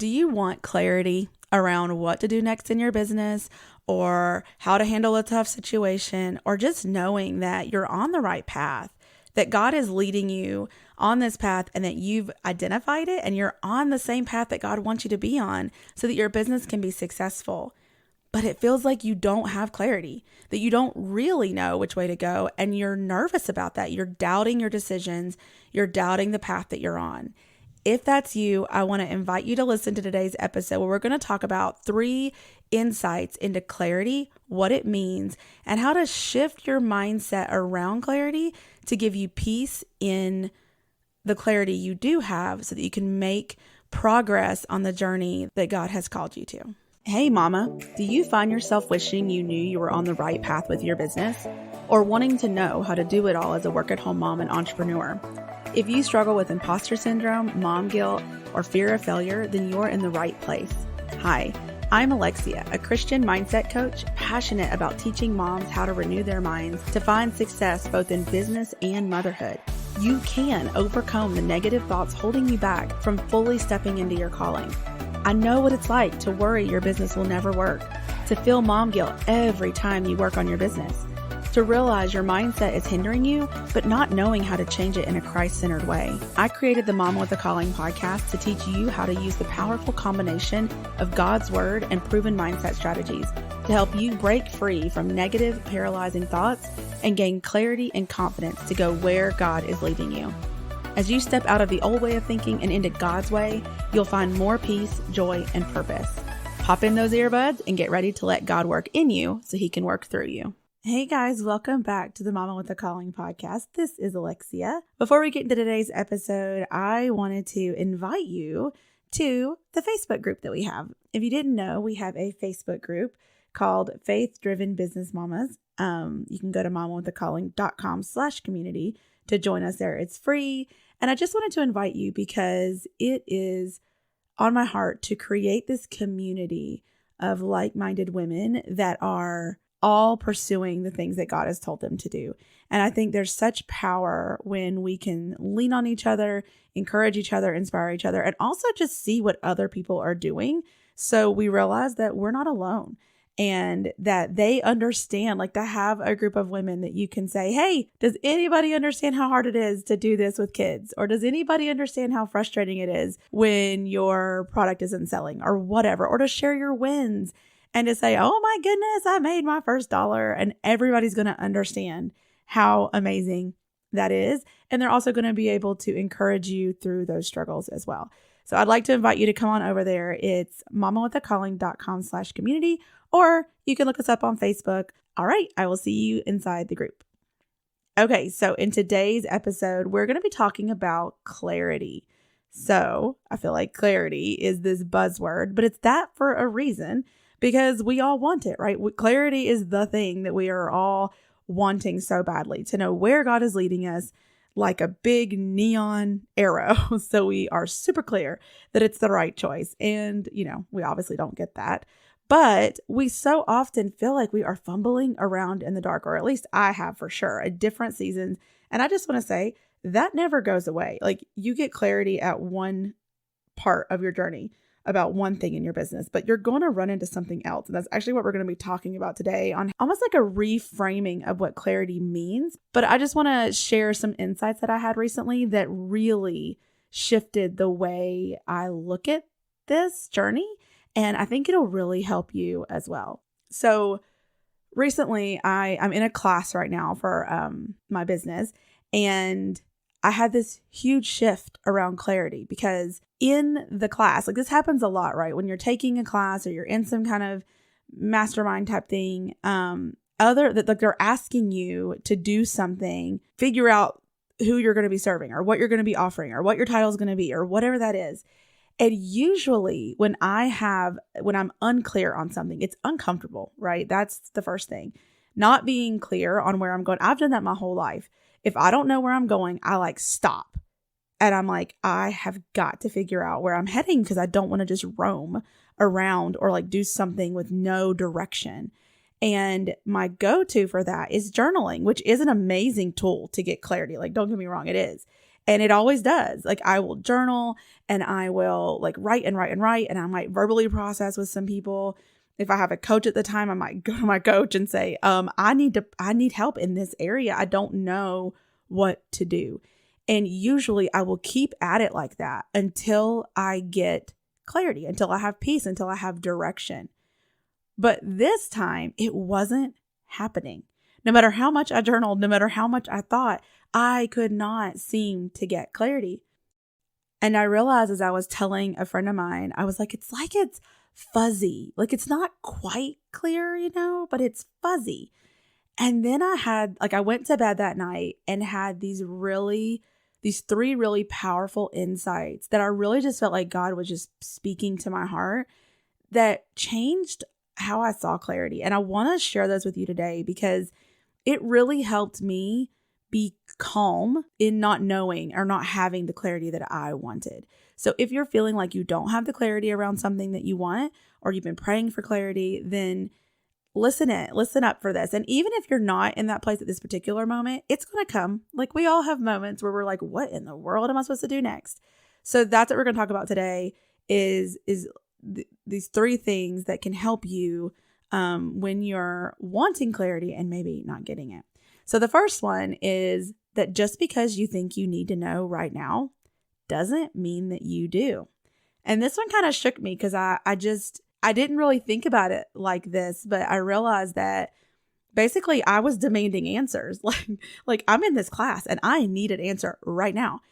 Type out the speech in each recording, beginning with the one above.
Do you want clarity around what to do next in your business or how to handle a tough situation, or just knowing that you're on the right path, that God is leading you on this path and that you've identified it and you're on the same path that God wants you to be on so that your business can be successful? But it feels like you don't have clarity, that you don't really know which way to go, and you're nervous about that. You're doubting your decisions. You're doubting the path that you're on. If that's you, I want to invite you to listen to today's episode where we're going to talk about 3 insights into clarity, what it means, and how to shift your mindset around clarity to give you peace in the clarity you do have so that you can make progress on the journey that God has called you to. Hey mama, do you find yourself wishing you knew you were on the right path with your business, or wanting to know how to do it all as a work-at-home mom and entrepreneur? If you struggle with imposter syndrome, mom guilt, or fear of failure, then you're in the right place. Hi, I'm Alexia, a Christian mindset coach, passionate about teaching moms how to renew their minds to find success both in business and motherhood. You can overcome the negative thoughts holding you back from fully stepping into your calling. I know what it's like to worry your business will never work, to feel mom guilt every time you work on your business, to realize your mindset is hindering you, but not knowing how to change it in a Christ-centered way. I created the Mama with a Calling podcast to teach you how to use the powerful combination of God's Word and proven mindset strategies to help you break free from negative, paralyzing thoughts and gain clarity and confidence to go where God is leading you. As you step out of the old way of thinking and into God's way, you'll find more peace, joy, and purpose. Pop in those earbuds and get ready to let God work in you so He can work through you. Hey guys, welcome back to the Mama with a Calling podcast. This is Alexia. Before we get into today's episode, I wanted to invite you to the Facebook group that we have. If you didn't know, we have a Facebook group called Faith Driven Business Mamas. You can go to mamawithacalling.com/community to join us there. It's free. And I just wanted to invite you because it is on my heart to create this community of like-minded women that are all pursuing the things that God has told them to do. And I think there's such power when we can lean on each other, encourage each other, inspire each other, and also just see what other people are doing. So we realize that we're not alone and that they understand, like to have a group of women that you can say, hey, does anybody understand how hard it is to do this with kids? Or does anybody understand how frustrating it is when your product isn't selling or whatever, or to share your wins and to say, oh my goodness, I made my first $1, and everybody's going to understand how amazing that is. And they're also going to be able to encourage you through those struggles as well. So I'd like to invite you to come on over there. It's mamawithacalling.com/community, or you can look us up on Facebook. All right, I will see you inside the group. Okay, so in today's episode, we're going to be talking about clarity. So I feel like clarity is this buzzword, but it's that for a reason. Because we all want it, right? Clarity is the thing that we are all wanting so badly, to know where God is leading us like a big neon arrow. So we are super clear that it's the right choice. And, we obviously don't get that. But we so often feel like we are fumbling around in the dark, or at least I have for sure, at different seasons. And I just want to say that never goes away. Like you get clarity at one part of your journey about one thing in your business, but you're going to run into something else. And that's actually what we're going to be talking about today, on almost like a reframing of what clarity means. But I just want to share some insights that I had recently that really shifted the way I look at this journey. And I think it'll really help you as well. So recently I'm in a class right now for my business, and I had this huge shift around clarity because in the class, like this happens a lot, right? When you're taking a class or you're in some kind of mastermind type thing, they're asking you to do something, figure out who you're going to be serving or what you're going to be offering or what your title is going to be or whatever that is. And usually when I'm unclear on something, it's uncomfortable, right? That's the first thing. Not being clear on where I'm going. I've done that my whole life. If I don't know where I'm going, I stop. And I'm like, I have got to figure out where I'm heading because I don't want to just roam around or do something with no direction. And my go-to for that is journaling, which is an amazing tool to get clarity. Don't get me wrong, it is. And it always does. Like I will journal and I will like write and write and write. And I might verbally process with some people. If I have a coach at the time, I might go to my coach and say, I need help in this area. I don't know what to do. And usually I will keep at it like that until I get clarity, until I have peace, until I have direction. But this time it wasn't happening. No matter how much I journaled, no matter how much I thought, I could not seem to get clarity. And I realized as I was telling a friend of mine, I was like it's fuzzy. Like it's not quite clear, but it's fuzzy. And then I went to bed that night and had these three really powerful insights that I really just felt like God was just speaking to my heart that changed how I saw clarity. And I want to share those with you today because it really helped me be calm in not knowing or not having the clarity that I wanted. So if you're feeling like you don't have the clarity around something that you want, or you've been praying for clarity, then listen up for this. And even if you're not in that place at this particular moment, it's going to come. Like we all have moments where we're like, what in the world am I supposed to do next? So that's what we're going to talk about today is these three things that can help you when you're wanting clarity and maybe not getting it. So the first one is that just because you think you need to know right now doesn't mean that you do. And this one kind of shook me because I didn't really think about it like this, but I realized that basically I was demanding answers. Like I'm in this class and I need an answer right now.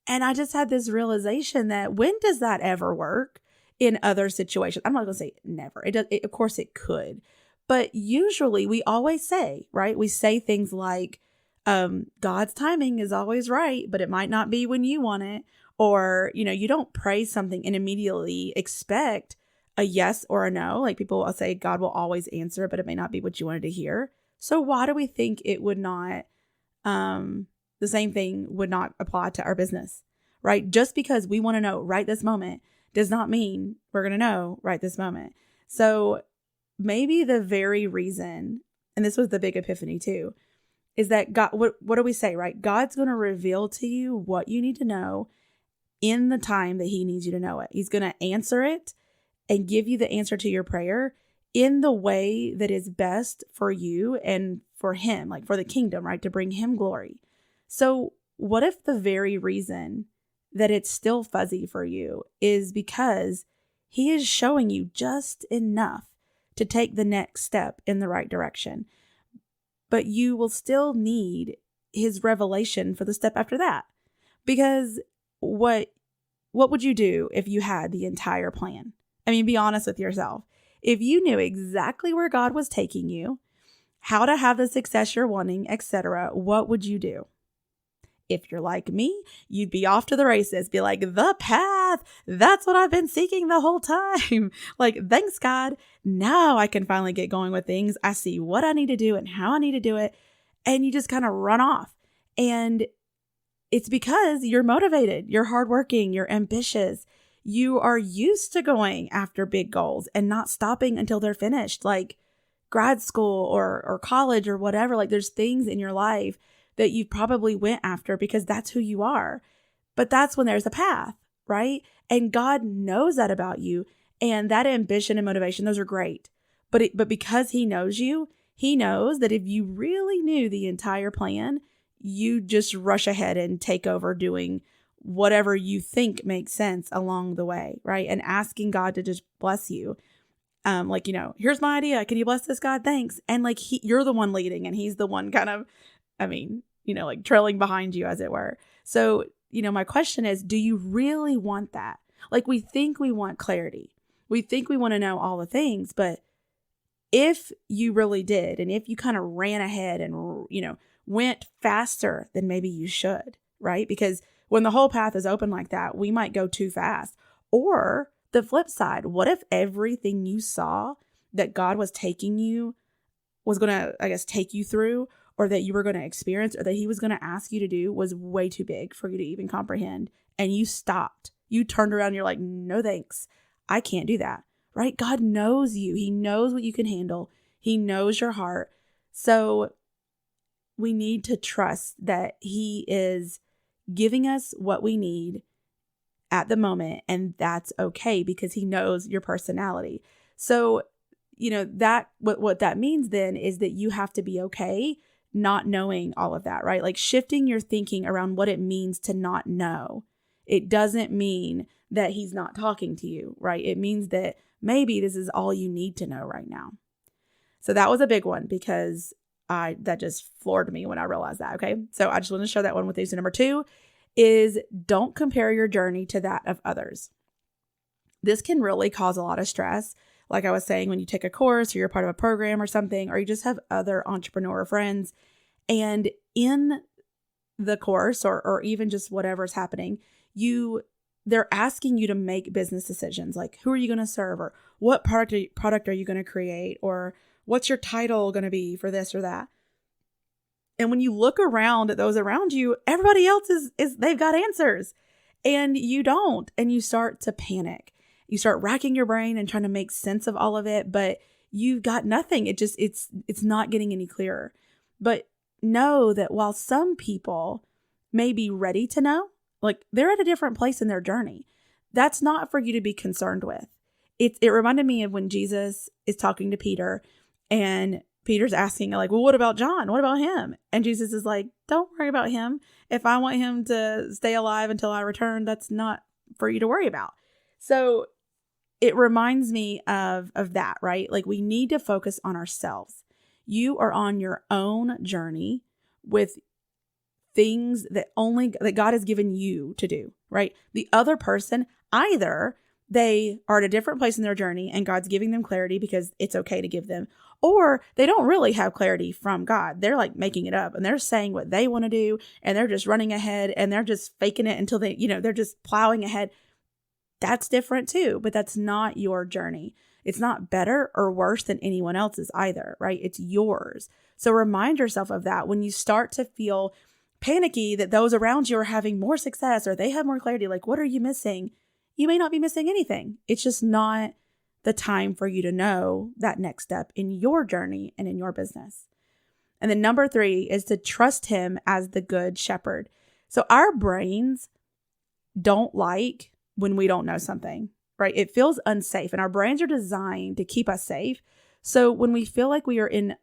And I just had this realization that when does that ever work in other situations? I'm not going to say never. Of course it could. But usually we always say, right? We say things like, God's timing is always right, but it might not be when you want it. Or, you don't pray something and immediately expect a yes or a no. Like people will say God will always answer, but it may not be what you wanted to hear. So why do we think it would not, the same thing would not apply to our business, right? Just because we want to know right this moment does not mean we're going to know right this moment. So maybe the very reason, and this was the big epiphany too, is that God, what do we say, right? God's going to reveal to you what you need to know in the time that he needs you to know it. He's going to answer it and give you the answer to your prayer in the way that is best for you and for him, like for the kingdom, right? To bring him glory. So what if the very reason that it's still fuzzy for you is because he is showing you just enough to take the next step in the right direction, but you will still need his revelation for the step after that? Because what would you do if you had the entire plan? I mean, be honest with yourself. If you knew exactly where God was taking you, how to have the success you're wanting, etc., what would you do? If you're like me, you'd be off to the races, be like, the path, that's what I've been seeking the whole time. Like, thanks God. Now I can finally get going with things. I see what I need to do and how I need to do it. And you just kind of run off. And it's because you're motivated, you're hardworking, you're ambitious. You are used to going after big goals and not stopping until they're finished, like grad school or college or whatever. Like there's things in your life that you probably went after because that's who you are. But that's when there's a path, right? And God knows that about you. And that ambition and motivation, those are great. But because he knows you, he knows that if you really knew the entire plan, you just rush ahead and take over doing whatever you think makes sense along the way, right? And asking God to just bless you. Here's my idea. Can you bless this, God? Thanks. And like you're the one leading and he's the one kind of, like trailing behind you, as it were. So, my question is, do you really want that? Like we think we want clarity. We think we want to know all the things, but if you really did, and if you kind of ran ahead and, went faster than maybe you should, right? Because when the whole path is open like that, we might go too fast. Or the flip side, what if everything you saw that God was taking you was going to, take you through, or that you were going to experience, or that he was going to ask you to do was way too big for you to even comprehend. And you stopped, you turned around and you're like, no, thanks. I can't do that, right? God knows you. He knows what you can handle. He knows your heart. So we need to trust that he is giving us what we need at the moment. And that's okay because he knows your personality. So, that what that means then is that you have to be okay not knowing all of that, right? Like shifting your thinking around what it means to not know. It doesn't mean that he's not talking to you, right? It means that maybe this is all you need to know right now. So that was a big one because that just floored me when I realized that. Okay. So I just want to share that one with you. So number 2 is don't compare your journey to that of others. This can really cause a lot of stress. Like I was saying, when you take a course or you're part of a program or something, or you just have other entrepreneur friends, and in the course or even just whatever's happening, they're asking you to make business decisions. Like, who are you going to serve, or what product are you going to create, or what's your title going to be for this or that? And when you look around at those around you, everybody else is they've got answers and you don't, and you start to panic. You start racking your brain and trying to make sense of all of it, but you've got nothing. It's not getting any clearer. But know that while some people may be ready to know, like they're at a different place in their journey, that's not for you to be concerned with. It reminded me of when Jesus is talking to Peter, and Peter's asking like, well, what about John? What about him? And Jesus is like, don't worry about him. If I want him to stay alive until I return, that's not for you to worry about. So it reminds me of that, right? Like we need to focus on ourselves. You are on your own journey with things that God has given you to do, right? The other person, either they are at a different place in their journey and God's giving them clarity because it's okay to give them, or they don't really have clarity from God. They're like making it up and they're saying what they want to do and they're just running ahead and they're just faking it until they're just plowing ahead. That's different too, but that's not your journey. It's not better or worse than anyone else's either, right? It's yours. So remind yourself of that when you start to feel panicky that those around you are having more success or they have more clarity. Like, what are you missing? You may not be missing anything. It's just not the time for you to know that next step in your journey and in your business. And then number 3 is to trust him as the good shepherd. So our brains don't like when we don't know something, right? It feels unsafe and our brains are designed to keep us safe. So when we feel like we are in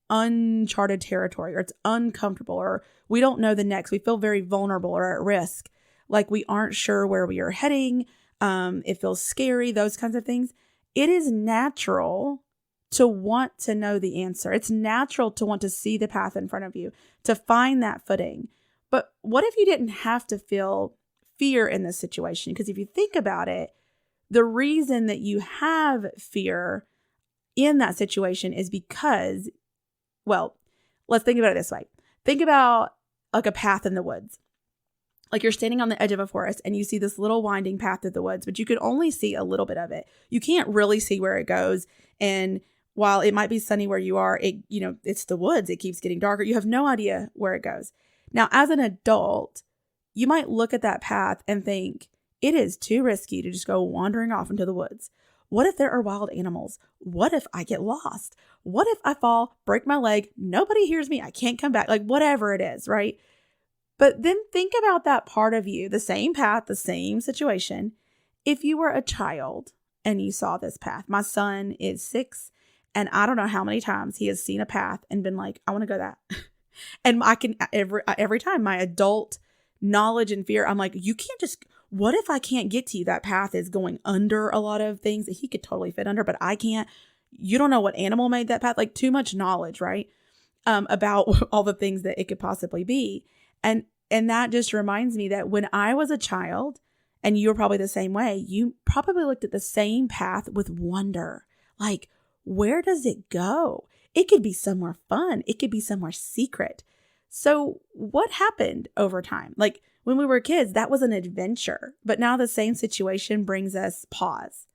uncharted territory or it's uncomfortable or we don't know the next, we feel very vulnerable or at risk, like we aren't sure where we are heading. It feels scary, those kinds of things. It is natural to want to know the answer. It's natural to want to see the path in front of you, to find that footing. But what if you didn't have to feel fear in this situation? Because if you think about it, the reason that you have fear in that situation is because, well, let's think about it this way. Think about like a path in the woods. Like you're standing on the edge of a forest and you see this little winding path through the woods, but you can only see a little bit of it. You can't really see where it goes. And while it might be sunny where you are, it's the woods. It keeps getting darker. You have no idea where it goes. Now, as an adult, you might look at that path and think, it is too risky to just go wandering off into the woods. What if there are wild animals? What if I get lost? What if I fall, break my leg, nobody hears me, I can't come back, like whatever it is, right? But then think about that part of you, the same path, the same situation. If you were a child and you saw this path, my son is 6 and I don't know how many times he has seen a path and been like, I want to go that. And I can, every time my adult knowledge and fear, I'm like, you can't just, what if I can't get to you? That path is going under a lot of things that he could totally fit under, but I can't. You don't know what animal made that path, like too much knowledge, right? About all the things that it could possibly be. And that just reminds me that when I was a child, and you were probably the same way, you probably looked at the same path with wonder. Like, where does it go? It could be somewhere fun. It could be somewhere secret. So what happened over time? Like when we were kids, that was an adventure. But now the same situation brings us pause.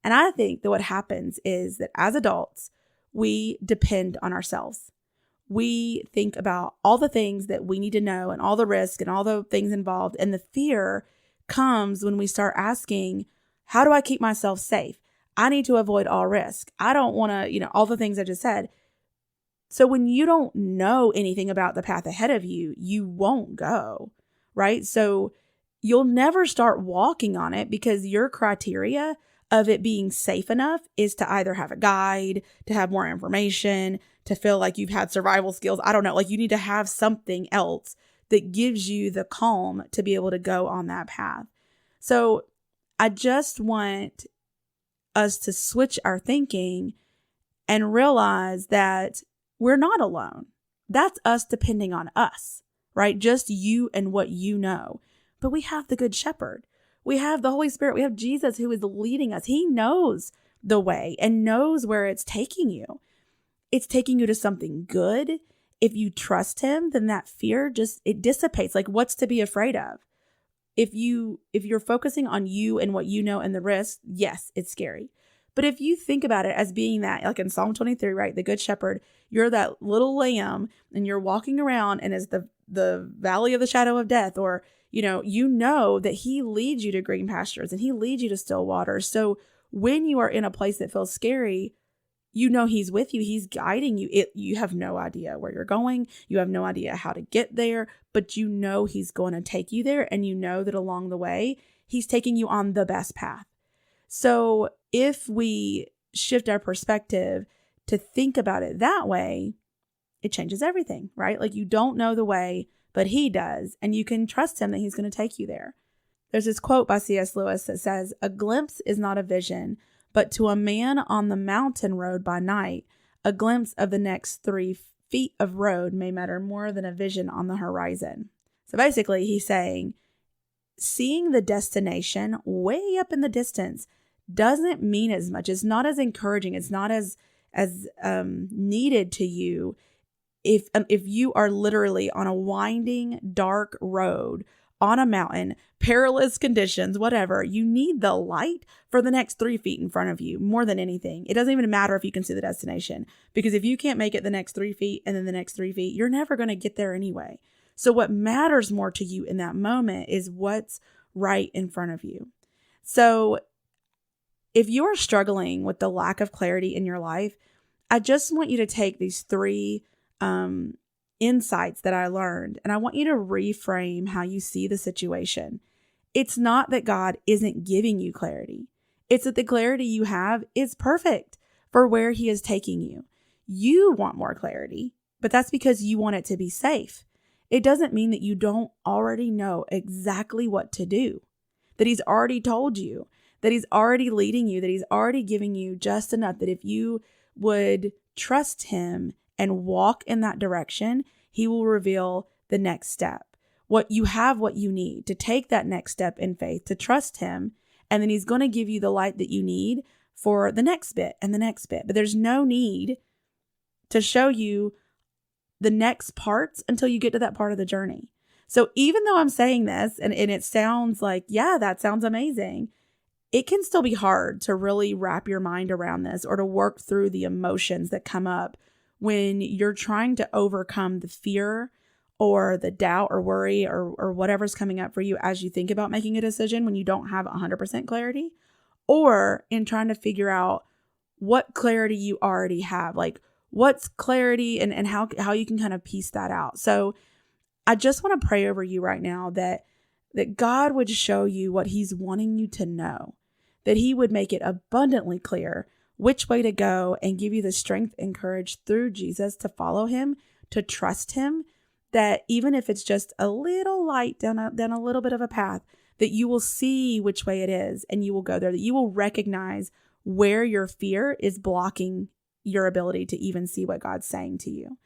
And I think that what happens is that as adults, we depend on ourselves. We think about all the things that we need to know and all the risk and all the things involved. And the fear comes when we start asking, how do I keep myself safe? I need to avoid all risk. I don't want to, all the things I just said. So when you don't know anything about the path ahead of you, you won't go, right? So you'll never start walking on it because your criteria of it being safe enough is to either have a guide, to have more information, to feel like you've had survival skills. I don't know. Like you need to have something else that gives you the calm to be able to go on that path. So I just want us to switch our thinking and realize that we're not alone. That's us depending on us, right? Just you and what you know. But we have the Good Shepherd. We have the Holy Spirit. We have Jesus who is leading us. He knows the way and knows where it's taking you. It's taking you to something good. If you trust him, then that fear it dissipates. Like what's to be afraid of? If you're focusing on you and what you know and the risk, yes, it's scary. But if you think about it as being that, like in Psalm 23, right, the Good Shepherd, you're that little lamb and you're walking around and as the valley of the shadow of death, or, you know that he leads you to green pastures and he leads you to still waters. So when you are in a place that feels scary, you know he's with you. He's guiding you. You have no idea where you're going. You have no idea how to get there, but you know he's going to take you there. And you know that along the way, he's taking you on the best path. So if we shift our perspective to think about it that way, it changes everything, right? Like you don't know the way, but he does. And you can trust him that he's going to take you there. There's this quote by C.S. Lewis that says, "A glimpse is not a vision, but to a man on the mountain road by night, a glimpse of the next 3 feet of road may matter more than a vision on the horizon." So basically he's saying, seeing the destination way up in the distance doesn't mean as much. It's not as encouraging. It's not as needed to you if you are literally on a winding, dark road on a mountain, perilous conditions, whatever. You need the light for the next 3 feet in front of you more than anything. It doesn't even matter if you can see the destination, because if you can't make it the next 3 feet and then the next 3 feet, you're never going to get there anyway. So what matters more to you in that moment is what's right in front of you. So if you are struggling with the lack of clarity in your life, I just want you to take these 3 insights that I learned, and I want you to reframe how you see the situation. It's not that God isn't giving you clarity. It's that the clarity you have is perfect for where he is taking you. You want more clarity, but that's because you want it to be safe. It doesn't mean that you don't already know exactly what to do, that he's already told you, that he's already leading you, that he's already giving you just enough that if you would trust him and walk in that direction, he will reveal the next step. What you need to take that next step in faith, to trust him. And then he's going to give you the light that you need for the next bit and the next bit. But there's no need to show you the next parts until you get to that part of the journey. So even though I'm saying this and it sounds like, yeah, that sounds amazing, it can still be hard to really wrap your mind around this or to work through the emotions that come up when you're trying to overcome the fear or the doubt or worry or whatever's coming up for you as you think about making a decision when you don't have 100% clarity, or in trying to figure out what clarity you already have, like what's clarity and how you can kind of piece that out. So I just want to pray over you right now that God would show you what he's wanting you to know, that he would make it abundantly clear which way to go and give you the strength and courage through Jesus to follow him, to trust him, that even if it's just a little light down a little bit of a path, that you will see which way it is and you will go there, that you will recognize where your fear is blocking your ability to even see what God's saying to you.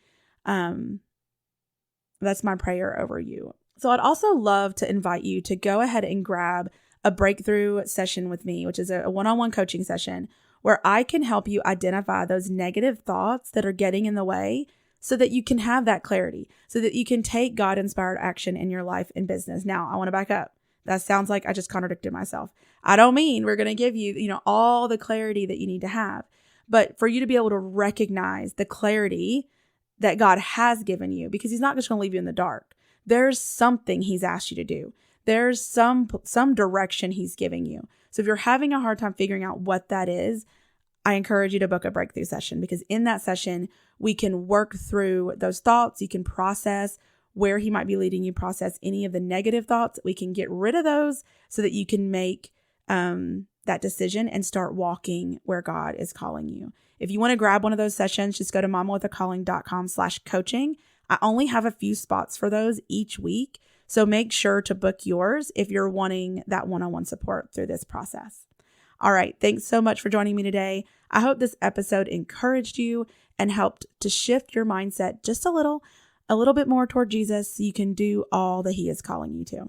That's my prayer over you. So I'd also love to invite you to go ahead and grab a breakthrough session with me, which is a one-on-one coaching session where I can help you identify those negative thoughts that are getting in the way so that you can have that clarity, so that you can take God-inspired action in your life and business. Now, I want to back up. That sounds like I just contradicted myself. I don't mean we're going to give you, all the clarity that you need to have, but for you to be able to recognize the clarity that God has given you, because he's not just going to leave you in the dark. There's something he's asked you to do. There's some direction he's giving you. So if you're having a hard time figuring out what that is, I encourage you to book a breakthrough session, because in that session, we can work through those thoughts. You can process where he might be leading you, process any of the negative thoughts. We can get rid of those so that you can make that decision and start walking where God is calling you. If you want to grab one of those sessions, just go to mamawithacalling.com/coaching. I only have a few spots for those each week. So make sure to book yours if you're wanting that one-on-one support through this process. All right. Thanks so much for joining me today. I hope this episode encouraged you and helped to shift your mindset just a little bit more toward Jesus so you can do all that he is calling you to.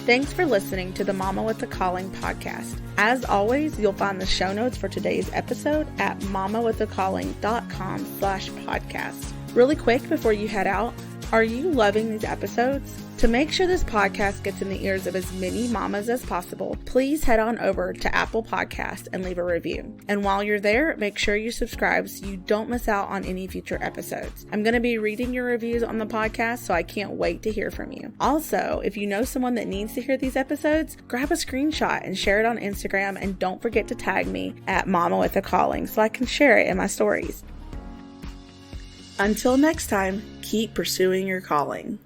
Thanks for listening to the Mama with a Calling podcast. As always, you'll find the show notes for today's episode at mamawithacalling.com/podcast. Really quick before you head out, are you loving these episodes? To make sure this podcast gets in the ears of as many mamas as possible, please head on over to Apple Podcasts and leave a review. And while you're there, make sure you subscribe so you don't miss out on any future episodes. I'm going to be reading your reviews on the podcast, so I can't wait to hear from you. Also, if you know someone that needs to hear these episodes, grab a screenshot and share it on Instagram, and don't forget to tag me at Mama with a Calling so I can share it in my stories. Until next time, keep pursuing your calling.